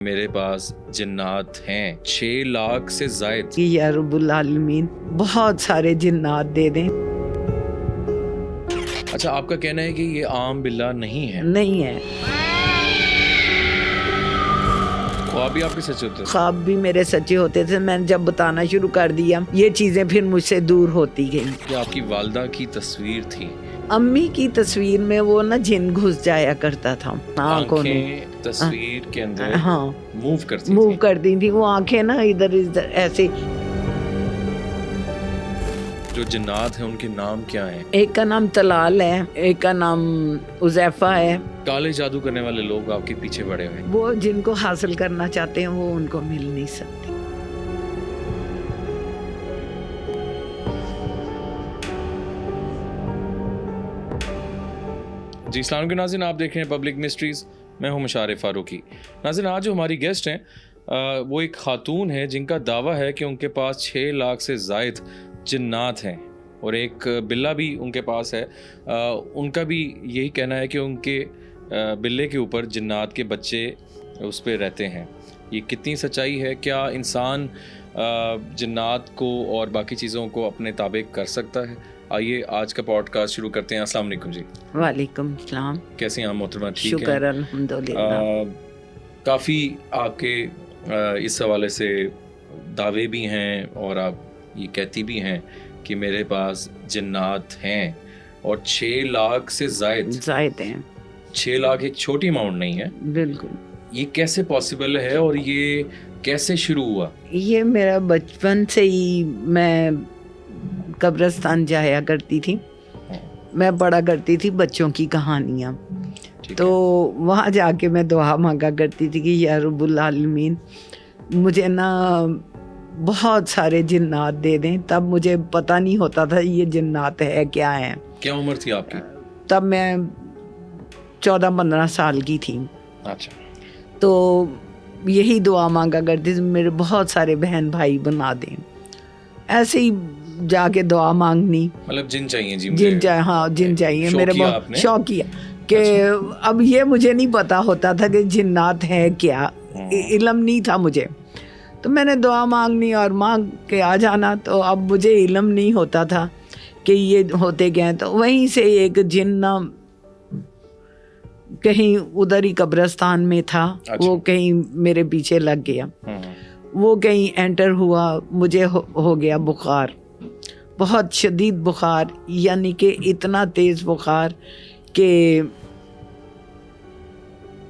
میرے پاس جنات ہیں 6 لاکھ سے زائد. یا رب العالمین بہت سارے جنات دے دیں. اچھا، آپ کا کہنا ہے کہ یہ عام باللہ نہیں ہے؟ نہیں ہے. خواب بھی آپ کے سچے ہوتے ہیں؟ خواب بھی میرے سچے ہوتے تھے. میں نے جب بتانا شروع کر دیا یہ چیزیں پھر مجھ سے دور ہوتی گئیں. یہ آپ کی والدہ کی تصویر تھی؟ امی کی تصویر میں وہ نا جن گھس جایا کرتا تھا آنکھوں میں. آنکھیں تصویر کے اندر ہاں موو کرتی موو تھی. کرتی تھی وہ آنکھیں نا ادھر ادھر ایسے. جو جنات ہیں ان کے نام کیا ہیں؟ ایک کا نام طلال ہے, ایک کا نام عزیفہ ہے. کالے جادو کرنے والے لوگ آپ کے پیچھے پڑے ہوئے ہیں. وہ جن کو حاصل کرنا چاہتے ہیں وہ ان کو مل نہیں سکتے. جی السلام علیکم ناظرین، آپ دیکھ رہے ہیں پبلک مسٹریز. میں ہوں مشارف فاروقی. ناظرین، آج جو ہماری گیسٹ ہیں وہ ایک خاتون ہے جن کا دعویٰ ہے کہ ان کے پاس 6 لاکھ سے زائد جنات ہیں اور ایک بلہ بھی ان کے پاس ہے. ان کا بھی یہی کہنا ہے کہ ان کے بلے کے اوپر جنات کے بچے اس پہ رہتے ہیں. یہ کتنی سچائی ہے؟ کیا انسان جنات کو اور باقی چیزوں کو اپنے تابع کر سکتا ہے؟ آئیے آج کا پوڈ کاسٹ شروع کرتے ہیں. السلام علیکم جی. وعلیکم السلام. کیسے ہیں آپ محترمہ؟ ٹھیک ہیں؟ شکر الحمدللہ. کافی آپ کے اس حوالے سے دعوے بھی ہیں اور آپ یہ کہتی بھی ہیں کہ میرے پاس جنات ہیں اور 6 لاکھ سے زائد ہیں. 6 لاکھ ایک چھوٹی اماؤنٹ نہیں ہے. بالکل. یہ کیسے پاسبل ہے اور یہ کیسے شروع ہوا؟ یہ میرا بچپن سے ہی میں قبرستان جایا کرتی تھی. میں پڑھا کرتی تھی بچوں کی کہانیاں. تو وہاں جا کے میں دعا مانگا کرتی تھی کہ یا رب العالمین مجھے نا بہت سارے جنات دے دیں. تب مجھے پتہ نہیں ہوتا تھا یہ جنات ہے کیا ہیں. کیا عمر تھی آپ کی؟ تب میں 14-15 سال کی تھی. اچھا. تو یہی دعا مانگا کرتی تھی میرے بہت سارے بہن بھائی بنا دیں. ایسے ہی جا کے دعا مانگنی. مطلب جن چاہیے؟ جی جن چاہیے. ہاں جن چاہیے. میرے بہت شوق کیا کہ اب یہ مجھے نہیں پتا ہوتا تھا کہ جنات ہے کیا, علم نہیں تھا مجھے. تو میں نے دعا مانگنی اور مانگ کے آ جانا. تو اب مجھے علم نہیں ہوتا تھا کہ یہ ہوتے گئے. تو وہیں سے ایک جن کہیں ادھر ہی قبرستان میں تھا. وہ کہیں میرے پیچھے لگ گیا. وہ کہیں انٹر ہوا. مجھے ہو گیا بخار, بہت شدید بخار. یعنی کہ اتنا تیز بخار کہ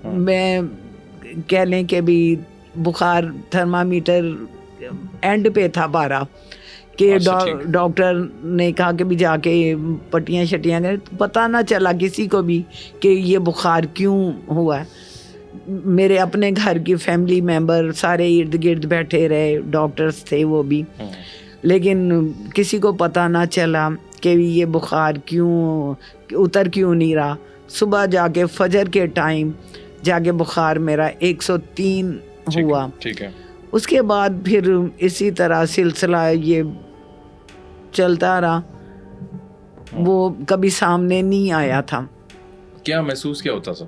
میں کہہ لیں کہ بھی بخار تھرمامیٹر اینڈ پہ تھا 12 کہ ڈاکٹر نے کہا کہ بھی جا کے پٹیاں شٹیاں کریں. پتہ نہ چلا کسی کو بھی کہ یہ بخار کیوں ہوا ہے. میرے اپنے گھر کی فیملی ممبر سارے ارد گرد بیٹھے رہے, ڈاکٹرز تھے وہ بھی, لیکن کسی کو پتہ نہ چلا کہ یہ بخار کیوں اتر کیوں نہیں رہا. صبح جا کے فجر کے ٹائم جا کے بخار میرا 103 ہوا. ٹھیک ہے. اس کے بعد پھر اسی طرح سلسلہ یہ چلتا رہا. وہ کبھی سامنے نہیں آیا تھا. کیا محسوس کیا ہوتا تھا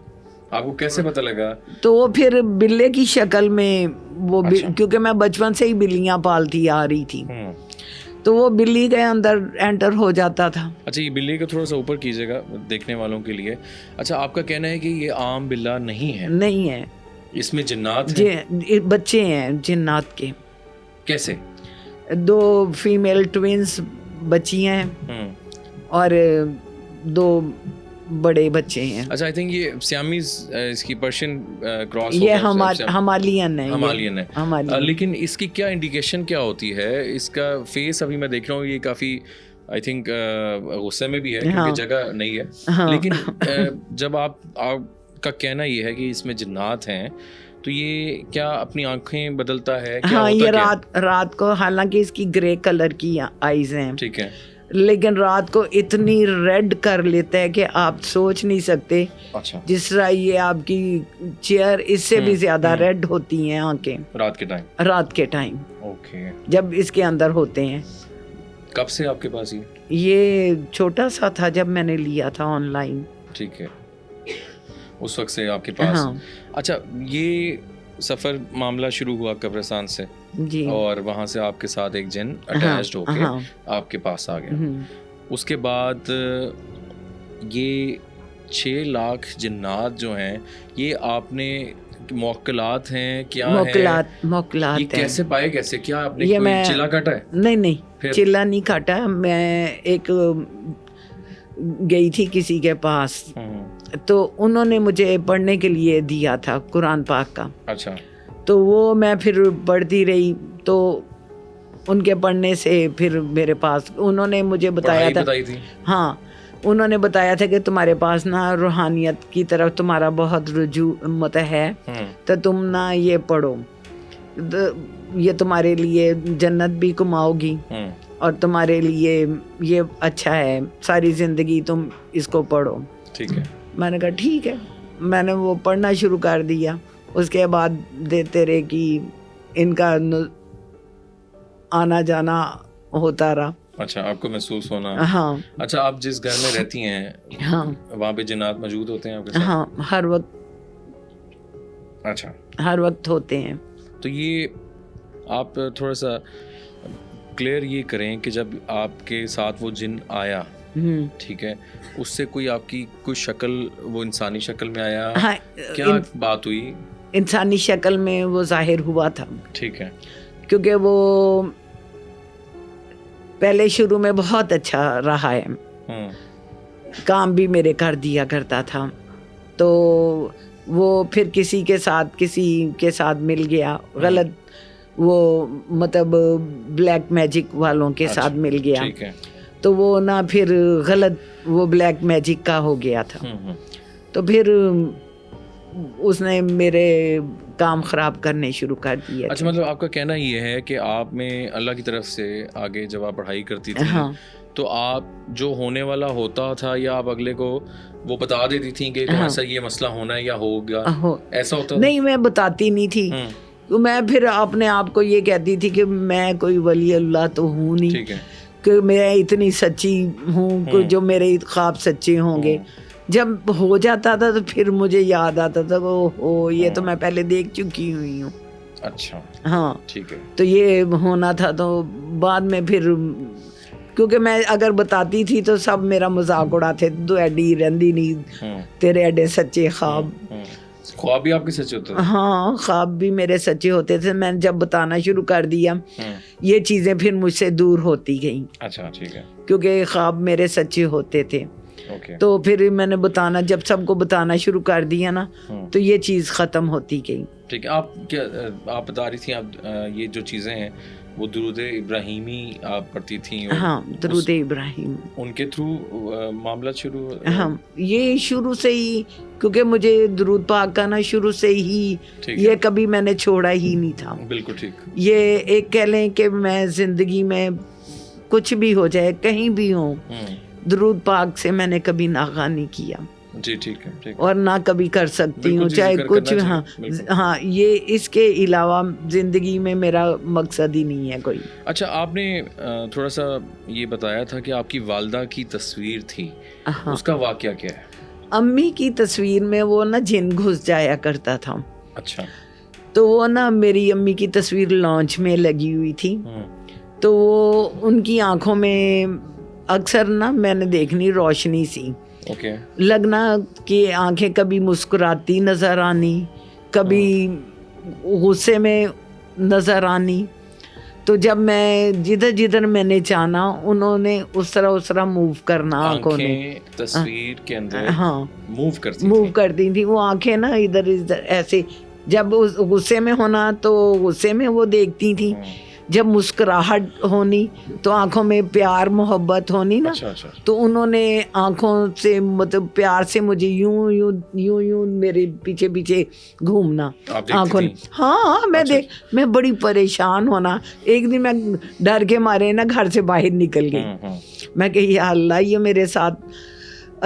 آپ کو؟ کیسے پتہ لگا؟ تو وہ پھر بلے کی شکل میں وہ کیونکہ میں بچپن سے ہی بلیاں پالتی آ رہی تھی تو وہ بلی کے اندر انٹر ہو جاتا تھا. اچھا، یہ بلی کو تھوڑا سا اوپر کیجیے گا دیکھنے والوں کے لیے. اچھا، آپ کا کہنا ہے کہ یہ عام بلہ نہیں ہے؟ نہیں ہے. اس میں جنات ہیں؟ بچے ہیں جنات کے. کیسے؟ 2 فیمیل ٹوینز بچی ہیں اور 2 بڑے بچے ہیں. اچھا، آئی تھنک یہ سیامیز اس کی پرشین کراس یہ ہمالیین ہے. ہمالیین ہے. لیکن اس کی کیا انڈیکیشن کیا ہوتی ہے؟ اس کا فیس ابھی میں دیکھ رہا ہوں یہ کافی آئی تھنک غصے میں بھی ہے کیونکہ جگہ نہیں ہے. لیکن جب آپ کا کہنا یہ ہے کہ اس میں جنات ہیں تو یہ کیا اپنی آنکھیں بدلتا ہے؟ ہاں، یہ رات کو, حالانکہ اس کی گرے کلر کی آئیز ہیں, ٹھیک ہے, لیکن رات کو اتنی ریڈ کر لیتا ہے کہ آپ سوچ نہیں سکتے. اچھا. جس طرح یہ آپ کی چیئر اس سے بھی زیادہ ریڈ ہوتی ہیں آنکھیں رات کے ٹائم اوکے جب اس کے اندر ہوتے ہیں. کب سے آپ کے پاس یہ چھوٹا سا تھا جب میں نے لیا تھا آن لائن. ٹھیک ہے, اس وقت سے آپ کے پاس. اچھا, یہ سفر معاملہ شروع ہوا قبرستان سے جی اور وہاں سے آپ کے ساتھ ایک جن اٹیچڈ ہو کے آپ کے پاس آ گیا. اس کے بعد یہ 6 لاکھ جنات جو ہیں یہ آپ نے موکلات ہیں کیا موکلات یہ کیسے پائے کیسے کیا آپ نے کوئی چلا کاٹا ہے؟ نہیں چلا نہیں کاٹا. میں ایک گئی تھی کسی کے پاس تو انہوں نے مجھے پڑھنے کے لیے دیا تھا قرآن پاک کا. اچھا. تو وہ میں پھر پڑھتی رہی تو ان کے پڑھنے سے پھر میرے پاس انہوں نے مجھے بتایا تھا. ہاں انہوں نے بتایا تھا کہ تمہارے پاس نا روحانیت کی طرف تمہارا بہت رجوع ہے تو تم نا یہ پڑھو, یہ تمہارے لیے جنت بھی کماؤ گی اور تمہارے لیے یہ اچھا ہے, ساری زندگی تم اس کو پڑھو. ٹھیک ہے. میں نے کہا ٹھیک ہے. میں نے وہ پڑھنا شروع کر دیا. اس کے بعد دیتے رہے کہ ان کا آنا جانا ہوتا رہا. اچھا آپ کو محسوس ہونا. ہاں. اچھا آپ جس گھر میں رہتی ہیں ہاں وہاں پہ جنات موجود ہوتے ہیں آپ کے ساتھ؟ ہاں ہر وقت. اچھا ہر وقت ہوتے ہیں. تو یہ آپ تھوڑا سا کلیئر یہ کریں کہ جب آپ کے ساتھ وہ جن آیا ٹھیک ہے اس سے کوئی آپ کی کوئی شکل وہ انسانی شکل میں آیا؟ ہاں کیا بات ہوئی؟ انسانی شکل میں وہ ظاہر ہوا تھا. ٹھیک ہے. کیونکہ وہ پہلے شروع میں بہت اچھا رہا ہے, کام بھی میرے کر دیا کرتا تھا. تو وہ پھر کسی کے ساتھ مل گیا غلط, وہ مطلب بلیک میجک والوں کے ساتھ مل گیا. تو وہ نہ پھر غلط وہ بلیک میجک کا ہو گیا تھا. تو پھر اس نے میرے کام خراب کرنے شروع کر دیے. اچھا مطلب آپ کا کہنا یہ ہے کہ آپ میں اللہ کی طرف سے آگے جب آپ پڑھائی کرتی تھی تو آپ جو ہونے والا ہوتا تھا یا آپ اگلے کو وہ بتا دیتی تھیں کہ ایسا یہ مسئلہ ہونا ہے یا ہوگا, ایسا ہوتا؟ نہیں میں بتاتی نہیں تھی. میں پھر اپنے آپ کو یہ کہتی تھی کہ میں کوئی ولی اللہ تو ہوں نہیں کہ میں اتنی سچی ہوں جو میرے خواب سچے ہوں گے. جب ہو جاتا تھا تو پھر مجھے یاد آتا تھا کہ یہ تو میں پہلے دیکھ چکی ہوئی ہوں. اچھا ہاں ٹھیک ہے. تو یہ ہونا تھا. تو بعد میں پھر کیونکہ میں اگر بتاتی تھی تو سب میرا مذاق اڑاتے, تو ایڈی رہندی نہیں تیرے ایڈے سچے خواب. خواب بھی آپ کے سچے ہوتے تھے؟ ہاں خواب بھی میرے سچے ہوتے تھے. میں جب بتانا شروع کر دیا یہ چیزیں پھر مجھ سے دور ہوتی گئیں. اچھا ٹھیک ہے. کیونکہ خواب میرے سچے ہوتے تھے. تو پھر میں نے بتانا جب سب کو بتانا شروع کر دیا نا تو یہ چیز ختم ہوتی گئی. ٹھیک ہے. آپ بتا رہی تھیں آپ یہ جو چیزیں ہیں وہ درود ابراہیمی آپ پڑھتی تھیں؟ ہاں درود ابراہیم ان کے تھرو معاملہ شروع؟ ہاں یہ شروع سے ہی, کیونکہ مجھے درود پاک کا نا شروع سے ہی یہ کبھی میں نے چھوڑا ہی نہیں تھا. بالکل ٹھیک. یہ ایک کہہ لیں کہ میں زندگی میں کچھ بھی ہو جائے کہیں بھی ہوں درود پاک سے میں نے کبھی ناغہ نہیں کیا. جی ٹھیک ہے. اور نہ کبھی کر سکتی ہوں چاہے کچھ. ہاں یہ اس کے علاوہ زندگی میں میرا مقصد ہی نہیں ہے کوئی. اچھا آپ نے تھوڑا سا یہ بتایا تھا کہ آپ کی والدہ کی تصویر تھی, اس کا واقعہ کیا ہے؟ امی کی تصویر میں وہ نا جن گھس جایا کرتا تھا. اچھا. تو وہ نا میری امی کی تصویر لانچ میں لگی ہوئی تھی. تو وہ ان کی آنکھوں میں اکثر نا میں نے دیکھنی روشنی سی لگنا کہ آنکھیں کبھی مسکراتی نظر آنی, کبھی غصے میں نظر آنی. تو جب میں جدھر میں نے چاہنا انہوں نے اس طرح موو کرنا آنکھوں نے تصویر کے اندر. ہاں موو کرتی تھی وہ آنکھیں نا ادھر ایسے. جب غصے میں ہونا تو غصے میں وہ دیکھتی تھی, جب مسکراہٹ ہونی تو آنکھوں میں پیار محبت ہونی نا. تو انہوں نے آنکھوں سے مطلب پیار سے مجھے یوں میرے پیچھے گھومنا آنکھوں. ہاں میں بڑی پریشان ہونا. ایک دن میں ڈر کے مارے نا گھر سے باہر نکل گئی. میں کہ یا اللہ یہ میرے ساتھ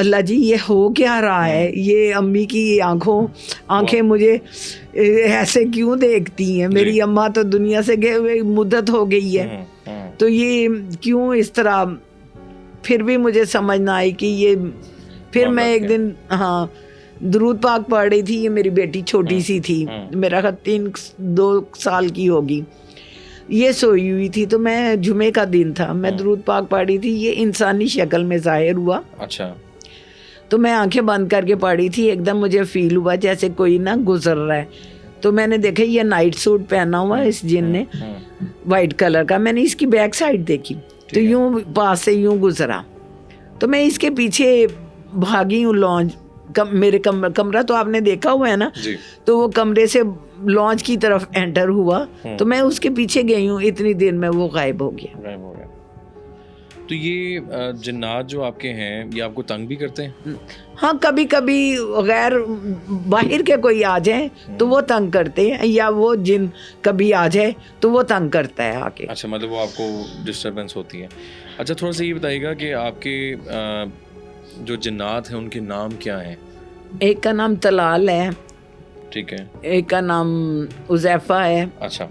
اللہ جی یہ ہو کیا رہا ہے, یہ امی کی آنکھیں مجھے ایسے کیوں دیکھتی ہیں. میری اماں تو دنیا سے گئے ہوئے مدت ہو گئی ہے, تو یہ کیوں اس طرح. پھر بھی مجھے سمجھ نہ آئی کہ یہ. پھر میں ایک دن درود پاک پڑھ رہی تھی. یہ میری بیٹی چھوٹی سی تھی, میرا خیال 2 سال کی ہوگی, یہ سوئی ہوئی تھی. تو میں جمعے کا دن تھا, میں درود پاک پڑھ رہی تھی, یہ انسانی شکل میں ظاہر ہوا. اچھا. تو میں آنکھیں بند کر کے پڑھی تھی, ایک دم مجھے فیل ہوا جیسے کوئی نا گزر رہا ہے. تو میں نے دیکھا یہ نائٹ سوٹ پہنا ہوا اس جن نے, وائٹ کلر کا. میں نے اس کی بیک سائڈ دیکھی تو یوں پاس سے یوں گزرا. تو میں اس کے پیچھے بھاگی ہوں لانچ, میرے کمرہ تو آپ نے دیکھا ہوا ہے نا, تو وہ کمرے سے لانچ کی طرف انٹر ہوا. تو میں اس کے پیچھے گئی ہوں, اتنی دیر میں وہ غائب ہو گیا. تو یہ جنات جو آپ کے ہیں یہ آپ کو تنگ بھی کرتے ہیں؟ ہاں, کبھی کبھی غیر باہر کے کوئی آ جائیں تو وہ تنگ کرتے ہیں, یا وہ جن کبھی آ جائے تو وہ تنگ کرتا ہے آ کے. اچھا, مطلب وہ آپ کو ڈسٹربنس ہوتی ہے. اچھا, تھوڑا سا یہ بتائیے گا کہ آپ کے جو جنات ہیں ان کے نام کیا ہیں؟ ایک کا نام طلال ہے. ٹھیک ہے. ایک کا نام عزیفہ ہے. اچھا,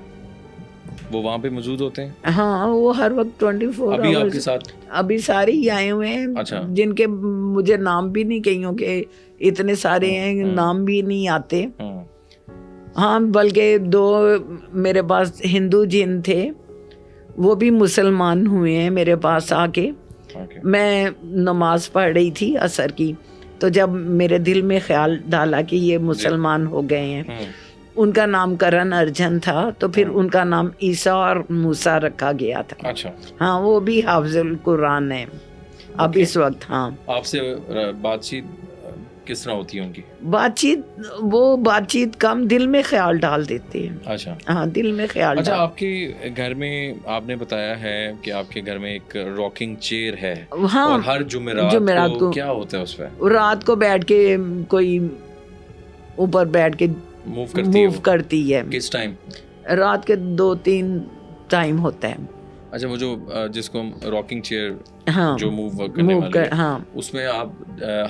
وہ وہاں پہ موجود ہوتے ہیں؟ ہاں, وہ ہر وقت 24 ابھی آپ کے ساتھ ابھی سارے ہی آئے ہوئے ہیں. اچھا. جن کے مجھے نام بھی نہیں کہیوں کہ اتنے سارے ہیں, نام بھی نہیں آتے. ہاں, بلکہ 2 میرے پاس ہندو جن تھے, وہ بھی مسلمان ہوئے ہیں میرے پاس آ کے. میں نماز پڑھ رہی تھی عصر کی, تو جب میرے دل میں خیال ڈالا کہ یہ مسلمان ہو گئے ہیں, ان کا نام کرن ارجن تھا, تو پھر ان کا نام عیسیٰ اور موسیٰ رکھا گیا تھا. اچھا. ہاں, وہ بھی حافظ القرآن ہے اب اس وقت. ہاں, آپ سے بات چیت کس طرح ہوتی ہے ان کی؟ بات چیت کم, دل میں خیال ڈال دیتے ہیں. اچھا. ہاں, دل میں خیال. اچھا, آپ کے گھر میں آپ نے بتایا ہے کہ آپ کے گھر میں ایک راکنگ چیئر ہے. ہاں, اور ہر جمعرات کو کیا ہوتا ہے اس پہ؟ رات کو بیٹھ کے کوئی اوپر بیٹھ کے موو کرتی ہے. کس ٹائم؟ رات کے 2-3 ٹائم ہوتا ہے. اچھا, وہ جو جس کو راکنگ چیئر جو موو ہاں, اس میں آپ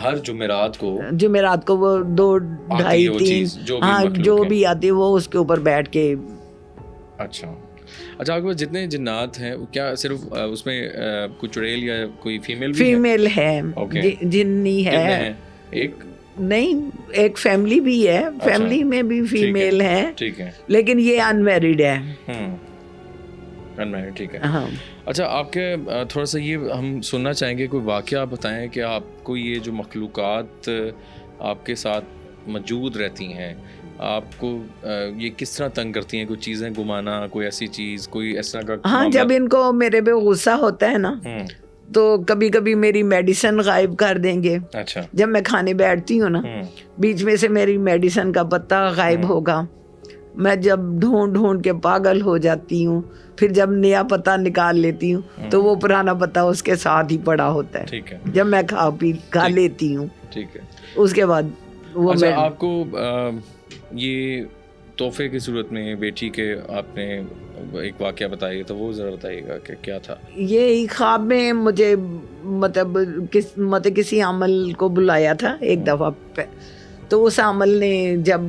ہر جمعرات کو وہ 2-2.5-3 ہاں جو بھی آتی ہے وہ اس کے اوپر بیٹھ کے. اچھا. اچھا, آپ کے پاس جتنے جنات ہیں کیا صرف اس میں کوئی چڑیل یا کوئی فیمیل ہے؟ جنی ہے ایک نہیں, ایک فیملی بھی ہے. فیملی میں بھی فیمیل ہے, ٹھیک ہے, لیکن یہ انمیرڈ ہے. انمیرڈ, ٹھیک ہے. ہاں. اچھا, آپ کے تھوڑا سا یہ ہم سننا چاہیں گے, کوئی واقعہ آپ بتائیں کہ آپ کو یہ جو مخلوقات آپ کے ساتھ موجود رہتی ہیں, آپ کو یہ کس طرح تنگ کرتی ہیں؟ کوئی چیزیں گمانا, کوئی ایسی چیز, کوئی اس طرح کا؟ ہاں, جب ان کو میرے پہ غصہ ہوتا ہے نا, تو کبھی کبھی میری میڈیسن غائب کر دیں گے. اچھا. جب میں کھانے بیٹھتی ہوں نا, بیچ میں سے میری میڈیسن کا پتا غائب ہوگا. میں جب ڈھونڈ کے پاگل ہو جاتی ہوں, پھر جب نیا پتا نکال لیتی ہوں تو وہ پرانا پتا اس کے ساتھ ہی پڑا ہوتا ہے. ٹھیک ہے. جب میں کھا لیتی ہوں, ٹھیک ہے, اس کے بعد وہ. اچھا, آپ کو یہ تحفے کی صورت میں بیٹی کے آپ نے ایک واقعہ بتائیے, تو وہ ذرا بتائیے گا کہ کیا تھا. یہ خواب میں مجھے مطلب کسی عمل کو بلایا تھا ایک دفعہ پہ, تو اس عمل نے جب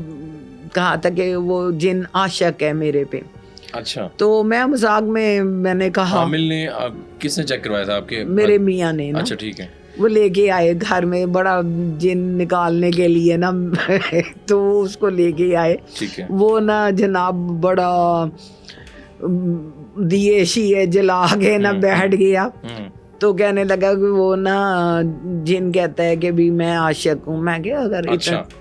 کہا تھا کہ وہ جن عاشق ہے میرے پہ. اچھا. تو میں مذاق میں نے کہا. عامل نے کس نے چیک کروایا تھا آپ کے؟ میرے میاں نے. اچھا, ٹھیک ہے. وہ لے کے آئے گھر میں بڑا جن نکالنے کے لیے نا, تو اس کو لے کے آئے. ٹھیک ہے. وہ نا جناب بڑا دیے شیے جلا کے نا بیٹھ گیا. تو کہنے لگا کہ وہ نا جن کہتا ہے کہ بھی میں عاشق ہوں. میں کہ اگر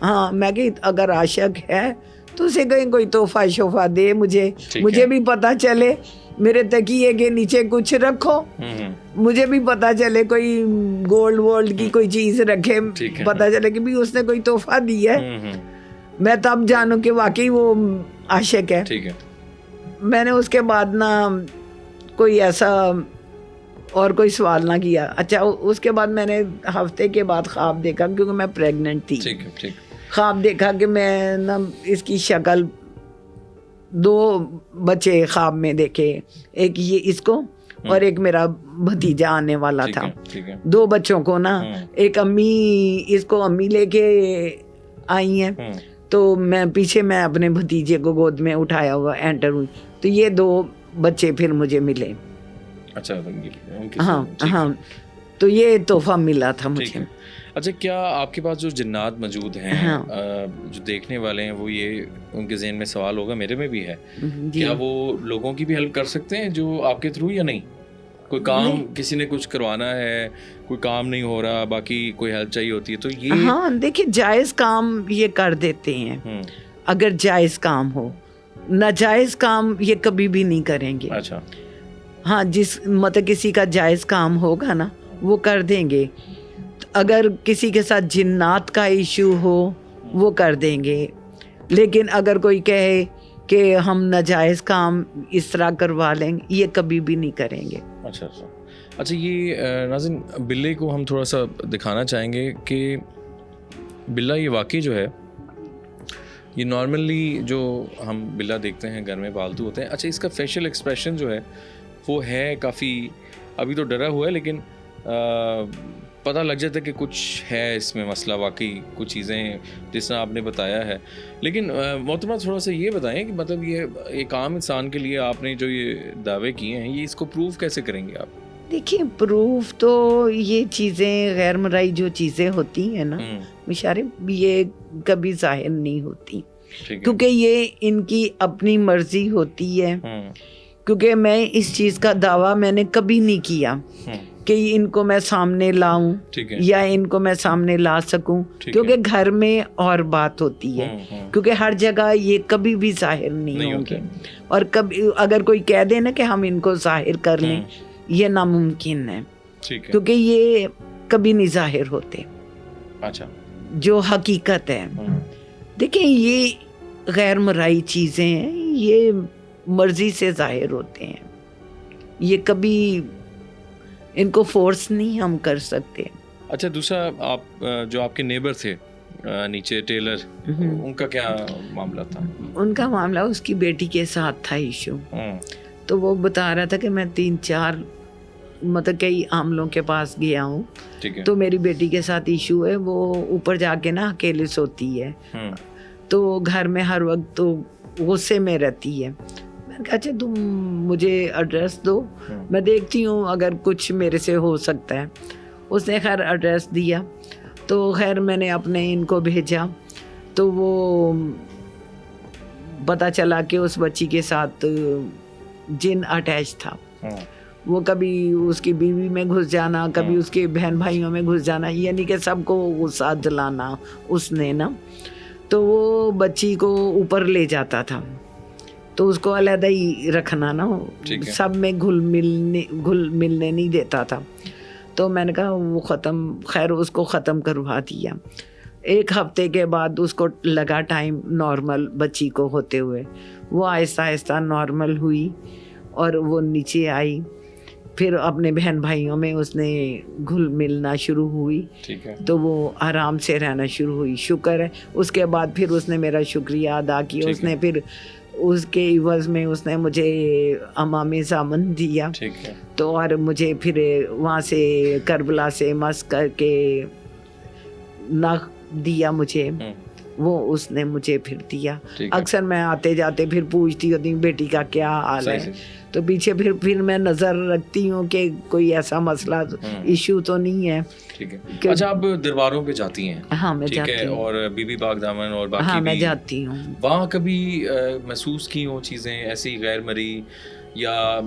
ہاں, میں کہ اگر عاشق ہے تو اسے کہیں کوئی تحفہ شوفہ دے مجھے بھی پتہ چلے, میرے تکیے کے نیچے کچھ رکھو, مجھے بھی پتہ چلے, کوئی گولڈ کی کوئی چیز رکھے, پتہ چلے کہ بھی اس نے کوئی تحفہ دیا ہے, میں تب جانوں کہ واقعی وہ عاشق ہے. ٹھیک ہے. میں نے اس کے بعد نا کوئی ایسا اور کوئی سوال نہ کیا. اچھا, اس کے بعد میں نے ہفتے کے بعد خواب دیکھا, کیونکہ میں پریگننٹ تھی. خواب دیکھا کہ میں نا اس کی شکل, 2 بچے خواب میں دیکھے, ایک یہ اس کو اور ایک میرا بھتیجا آنے والا تھا. 2 بچوں کو نا, ایک امی اس کو امی لے کے آئی ہیں, تو میں پیچھے میں اپنے بھتیجے کو گود میں اٹھایا ہوا انٹر ہوئی, تو یہ 2 بچے پھر مجھے ملے. اچھا. ہاں, تو یہ تحفہ ملا تھا مجھے. اچھا کیا آپ کے پاس جو جنات موجود ہیں جو دیکھنے والے ہیں وہ یہ ان کے ذہن میں سوال ہوگا, میرے میں بھی ہے, کیا وہ لوگوں کی بھی ہیلپ کر سکتے ہیں جو آپ کے تھرو یا نہیں؟ کوئی کام کسی نے کچھ کروانا ہے, کوئی کام نہیں ہو رہا, باقی کوئی ہیلپ چاہیے ہوتی ہے تو یہ؟ ہاں دیکھیے جائز کام یہ کر دیتے ہیں اگر جائز کام ہو, ناجائز کام یہ کبھی بھی نہیں کریں گے. اچھا ہاں جس مطلب کسی کا جائز کام ہوگا نا وہ کر دیں گے. اگر کسی کے ساتھ جنات کا ایشو ہو وہ کر دیں گے, لیکن اگر کوئی کہے کہ ہم ناجائز کام اس طرح کروا لیں گے یہ کبھی بھی نہیں کریں گے. اچھا اچھا اچھا یہ ناظرین بلے کو ہم تھوڑا سا دکھانا چاہیں گے کہ بلا یہ واقعی جو ہے یہ نارملی جو ہم بلا دیکھتے ہیں گھر میں پالتو ہوتے ہیں. اچھا اس کا فیشل ایکسپریشن جو ہے وہ ہے کافی, ابھی تو ڈرا ہوا ہے لیکن پتہ لگ جاتا ہے کہ کچھ ہے اس میں مسئلہ, واقعی کچھ چیزیں جس طرح آپ نے بتایا ہے. لیکن محترمہ تھوڑا سا یہ بتائیں کہ مطلب یہ ایک عام انسان کے لیے آپ نے جو یہ دعوے کیے ہیں یہ اس کو پروف کیسے کریں گے آپ؟ دیکھیے پروف تو یہ چیزیں غیر مرئی جو چیزیں ہوتی ہیں نا مشارے یہ کبھی ظاہر نہیں ہوتی کیونکہ یہ ان کی اپنی مرضی ہوتی ہے. کیونکہ میں اس چیز کا دعویٰ میں نے کبھی نہیں کیا کہ ان کو میں سامنے لاؤں یا ان کو میں سامنے لا سکوں, کیونکہ گھر میں اور بات ہوتی ہے, کیونکہ ہر جگہ یہ کبھی بھی ظاہر نہیں ہوں گے. اور کبھی اگر کوئی کہہ دے نا کہ ہم ان کو ظاہر کر لیں یہ ناممکن ہے, کیونکہ یہ کبھی نہیں ظاہر ہوتے. اچھا جو حقیقت ہے دیکھیں یہ غیر مرئی چیزیں ہیں, یہ مرضی سے ظاہر ہوتے ہیں, یہ کبھی ان کو فورس نہیں ہم کر سکتے. اچھا دوسرا آپ جو آپ کے نیبر تھے نیچے ٹیلر, ان کا کیا معاملہ تھا؟ ان کا معاملہ اس کی بیٹی کے ساتھ تھا ایشو. تو وہ بتا رہا تھا کہ میں 3-4 مطلب کئی عاملوں کے پاس گیا ہوں تو میری بیٹی کے ساتھ ایشو ہے, وہ اوپر جا کے نا اکیلے سوتی ہے تو گھر میں ہر وقت تو غصے میں رہتی ہے. میں نے کہا اچھا تم مجھے ایڈریس دو, میں دیکھتی ہوں اگر کچھ میرے سے ہو سکتا ہے. اس نے خیر ایڈریس دیا تو خیر میں نے اپنے ان کو بھیجا تو وہ پتہ چلا کہ اس بچی کے ساتھ جن اٹیچ تھا. وہ کبھی اس کی بیوی میں گھس جانا, کبھی اس کے بہن بھائیوں میں گھس جانا, یعنی کہ سب کو غصہ دلانا اس نے نا. تو وہ بچی کو اوپر لے جاتا تھا تو اس کو علیحدہ ہی رکھنا نا, سب میں گھل ملنے نہیں دیتا تھا. تو میں نے کہا وہ خیر اس کو ختم کروا دیا. 1 ہفتے کے بعد اس کو لگا ٹائم نارمل بچی کو ہوتے ہوئے, وہ آہستہ آہستہ نارمل ہوئی اور وہ نیچے آئی. پھر اپنے بہن بھائیوں میں اس نے گھل ملنا شروع ہوئی تو وہ آرام سے رہنا شروع ہوئی. شکر ہے اس کے بعد پھر اس نے میرا شکریہ ادا کیا. اس نے پھر اس کے عوض میں اس نے مجھے امام زامن دیا تو اور مجھے پھر وہاں سے کربلا سے مس کر کے نخ دیا مجھے, وہ اس نے مجھے پھر دیا. اکثر میں آتے جاتے پھر پوچھتی ہوتی ہوں بیٹی کا کیا حال ہے, تو پیچھے پھر میں نظر رکھتی ہوں کہ کوئی ایسا مسئلہ ایشو تو نہیں ہے. اچھا آپ درباروں پہ جاتی ہیں؟ ہاں میں جاتی ہوں. اور بی بی پاک دامن اور باقی ہاں میں جاتی ہوں. وہاں کبھی محسوس کی ہوں چیزیں ایسی غیر مرئی یا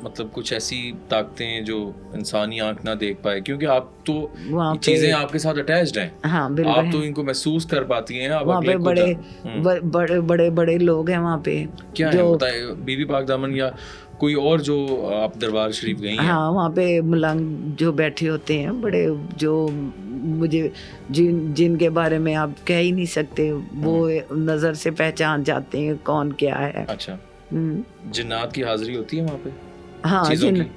مطلب کچھ ایسی طاقتیں جو انسانی آنکھ نہ دیکھ پائے, کیونکہ آپ تو چیزیں آپ کے ساتھ اٹیچڈ ہیں, آپ تو ان کو محسوس کر پاتی ہیں. وہاں پہ بڑے لوگ ہیں وہاں پہ. کیا ہے بتائیں, بی بی پاک دامن یا کوئی اور جو آپ دربار شریف گئی ہیں؟ ہاں وہاں پہ ملنگ جو بیٹھے ہوتے ہیں بڑے, جو مجھے جن کے بارے میں آپ کہہ ہی نہیں سکتے, وہ نظر سے پہچان جاتے ہیں کون کیا ہے. اچھا جنات کی حاضری ہوتی ہے وہاں پہ؟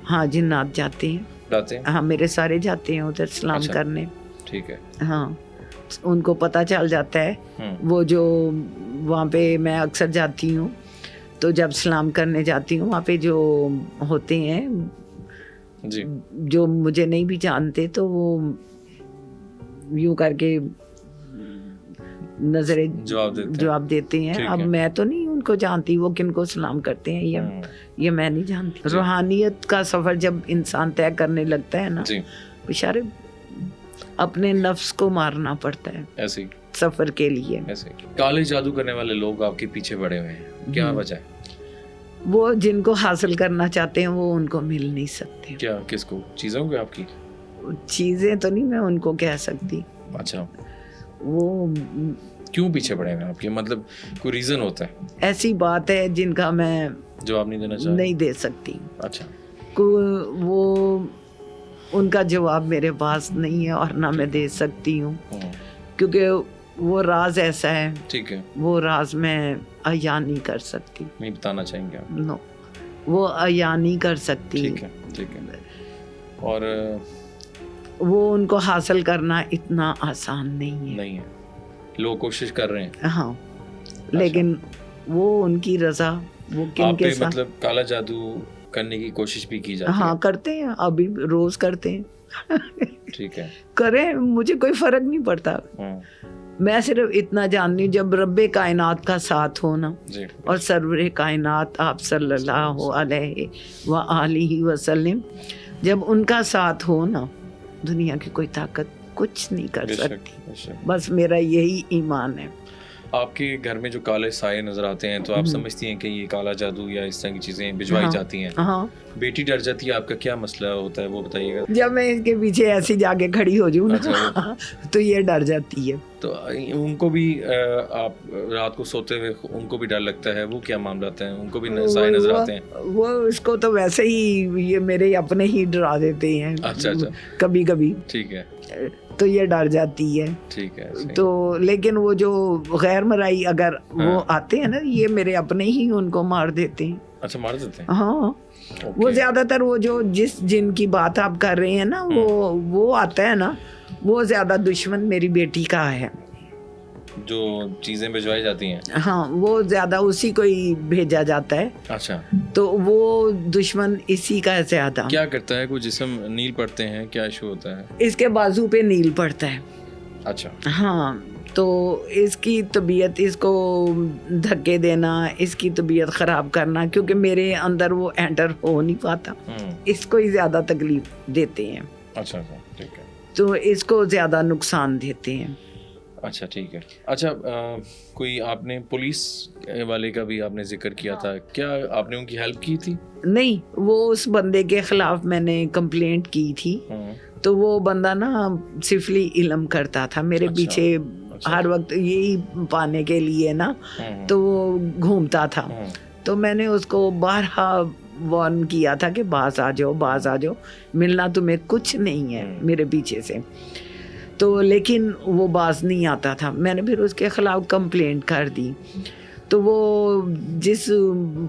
ہاں جنات جاتے ہیں. ہاں میرے سارے جاتے ہیں ادھر سلام کرنے. ٹھیک ہے. ہاں ان کو پتہ چل جاتا ہے. وہ جو وہاں پہ میں اکثر جاتی ہوں تو جب سلام کرنے جاتی ہوں وہاں پہ جو ہوتے ہیں جو مجھے نہیں بھی جانتے تو وہ یوں کر کے نظریں جواب دیتے ہیں. اب میں تو نہیں ان کو جانتی وہ کن کو سلام کرتے ہیں یہ میں نہیں جانتی. روحانیت کا سفر جب انسان طے کرنے لگتا ہے نا بیچارے اپنے نفس کو مارنا پڑتا ہے ایسے ہی سفر کے لیے. ایسے کالے جادو کرنے والے لوگ آپ کے پیچھے پڑے ہوئے ہیں, کیا وجہ ہے؟ وہ جن کو حاصل کرنا چاہتے ہیں وہ ان کو مل نہیں سکتے. کیا کس کو؟ چیزوں کو؟ آپ کی چیزیں تو نہیں میں ان کو کہہ سکتی. اچھا, وہ کیوں پیچھے پڑے ہوئے ہیں آپ کے؟ مطلب کوئی ریزن ہوتا ہے؟ ایسی بات ہے جن کا میں جواب نہیں دینا چاہتا, نہیں دے سکتی. اچھا, وہ ان کا جواب میرے پاس نہیں ہے اور نہ میں دے سکتی ہوں, کیونکہ وہ راز ایسا ہے. ٹھیک ہے, وہ راز میں عیاں نہیں کر سکتی. نہیں بتانا چاہیں گے آپ؟ نو, وہ عیاں نہیں کر سکتی. ٹھیک ہے, ٹھیک ہے. اور وہ ان کو حاصل کرنا اتنا آسان نہیں ہے. لوگ کوشش کر رہے ہیں. ہاں, لیکن وہ ان کی رضا, وہ کن کے ساتھ مطلب کالا جادو کرنے کی کوشش بھی کی جاتی ہے؟ ہاں کرتے ہیں, ابھی روز کرتے ہیں. ٹھیک ہے, کریں, مجھے کوئی فرق نہیں پڑتا. میں صرف اتنا جانتی ہوں جب رب کائنات کا ساتھ ہونا اور سرور کائنات آپ صلی اللہ علیہ وآلہ وسلم, جب ان کا ساتھ ہو نا, دنیا کی کوئی طاقت کچھ نہیں کر سکتی. بس میرا یہی ایمان ہے. آپ کے گھر میں جو کالے سائے نظر آتے ہیں تو آپ سمجھتی ہیں کہ یہ کالا جادو یا اس طرح کی چیزیں بھجوائی جاتی ہیں؟ ہاں. بیٹی ڈر جاتی ہے, آپ کا کیا مسئلہ ہوتا ہے وہ بتائیے گا. جب میں اس کے پیچھے ایسی جا کے کھڑی ہو جاؤں نا تو یہ ڈر جاتی ہے. تو ان کو بھی آپ رات کو سوتے ہوئے ان کو بھی ڈر لگتا ہے؟ وہ کیا معاملات ہیں, ان کو بھی سائے نظر آتے ہیں؟ وہ اس کو تو ویسے ہی یہ میرے اپنے ہی ڈرا دیتے ہیں. اچھا اچھا, کبھی کبھی. ٹھیک ہے, تو یہ ڈر جاتی ہے. ٹھیک ہے. تو لیکن وہ جو غیر مرائی اگر وہ آتے ہیں نا, یہ میرے اپنے ہی ان کو مار دیتے ہیں. اچھا, مار دیتے ہیں. ہاں, وہ زیادہ تر وہ جو جن کی بات آپ کر رہے ہیں نا, وہ آتا ہے نا, وہ زیادہ دشمن میری بیٹی کا ہے. جو چیزیں بھجوائی جاتی ہیں, ہاں, وہ زیادہ اسی کو ہی بھیجا جاتا ہے. اچھا, تو وہ دشمن اسی کا زیادہ. کیا کرتا ہے؟ کوئی جسم نیل پڑتے ہیں, کیا ایشو ہوتا ہے؟ اس کے بازو پہ نیل پڑتا ہے. اچھا. ہاں, تو اس کی طبیعت, اس کو دھکے دینا, اس کی طبیعت خراب کرنا, کیونکہ میرے اندر وہ انٹر ہو نہیں پاتا, اس کو ہی زیادہ تکلیف دیتے ہیں. اچھا, ٹھیک ہے. تو اس کو زیادہ نقصان دیتے ہیں. اچھا, ٹھیک ہے. اچھا, کوئی آپ نے پولیس والے کا بھی آپ نے ذکر کیا تھا, کیا آپ نے ان کی ہیلپ کی تھی؟ نہیں, وہ اس بندے کے خلاف میں نے کمپلینٹ کی تھی. تو وہ بندہ نا سفلی علم کرتا تھا میرے پیچھے ہر وقت, یہی پانے کے لیے نا, تو وہ گھومتا تھا. تو میں نے اس کو بارہا وارن کیا تھا کہ باز آ جاؤ, باز آ جاؤ, ملنا تمہیں کچھ نہیں ہے میرے پیچھے سے. تو لیکن وہ باز نہیں آتا تھا. میں نے پھر اس کے خلاف کمپلینٹ کر دی. تو وہ جس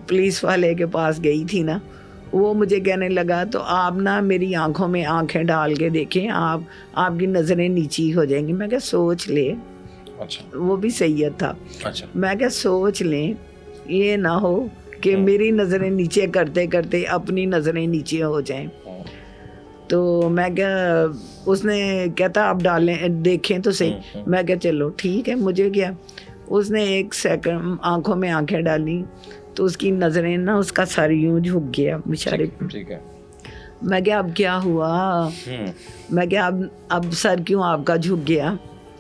پولیس والے کے پاس گئی تھی نا, وہ مجھے کہنے لگا تو آپ نا میری آنکھوں میں آنکھیں ڈال کے دیکھیں, آپ کی نظریں نیچی ہو جائیں گی. میں کہا سوچ لے. وہ بھی سید تھا. میں کہا سوچ لیں, یہ نہ ہو کہ میری نظریں نیچے کرتے کرتے اپنی نظریں نیچے ہو جائیں. تو میں کیا, اس نے کہتا آپ ڈالیں دیکھیں تو صحیح. میں کہا چلو ٹھیک ہے, مجھے کیا. اس نے 1 سیکنڈ آنکھوں میں آنکھیں ڈالی تو اس کی نظریں نا, اس کا سر یوں جھک گیا بیچارے. میں کہا اب کیا ہوا؟ میں کہا اب سر کیوں آپ کا جھک گیا؟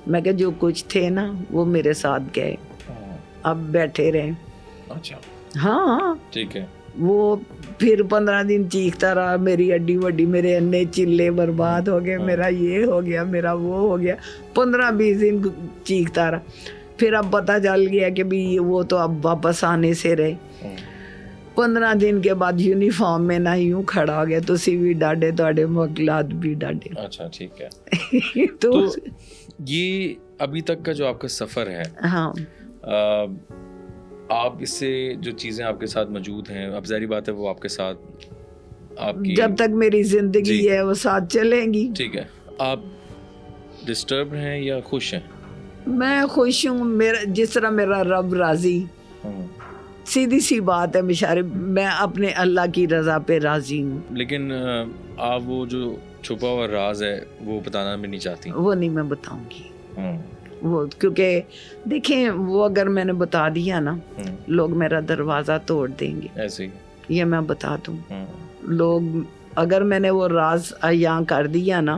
میں کہا جو کچھ تھے نا وہ میرے ساتھ گئے, اب بیٹھے رہے. ہاں ٹھیک ہے. وہ پھر 15 دن چیختا رہا, میری ہڈی وڈی, میرے انے چلے برباد ہو گئے, میرا یہ ہو گیا, میرا وہ ہو گیا. 15-20 دن چیختا رہا. پھر اب پتہ چل گیا کہ بھی وہ تو اب واپس آنے سے رہے. 15 دن کے بعد یونیفارم میں نہ یوں کھڑا ہو گیا, تسی بھی ڈاڈے تواڈے موکلات بھی ڈاڈے. اچھا ٹھیک ہے. تو یہ ابھی تک کا جو آپ کا سفر ہے, ہاں, آپ اس سے جو چیزیں آپ کے ساتھ موجود ہیں, اب ظاہری بات ہے وہ آپ کے ساتھ آپ کی جب تک میری زندگی ہے وہ ساتھ چلیں گی. ٹھیک ہے. آپ ڈسٹرب ہیں یا خوش ہیں؟ میں خوش ہوں. میرا جس طرح میرا رب راضی, سیدھی سی بات ہے بشارے, میں اپنے اللہ کی رضا پہ راضی ہوں. لیکن آپ وہ جو چھپا ہوا راز ہے وہ بتانا بھی نہیں چاہتی؟ وہ نہیں میں بتاؤں گی. وہ کیونکہ دیکھیں, وہ اگر میں نے بتا دیا نا, لوگ میرا دروازہ توڑ دیں گے. ایسے ہی یہ میں بتا دوں, لوگ اگر میں نے وہ راز عیاں کر دیا نا,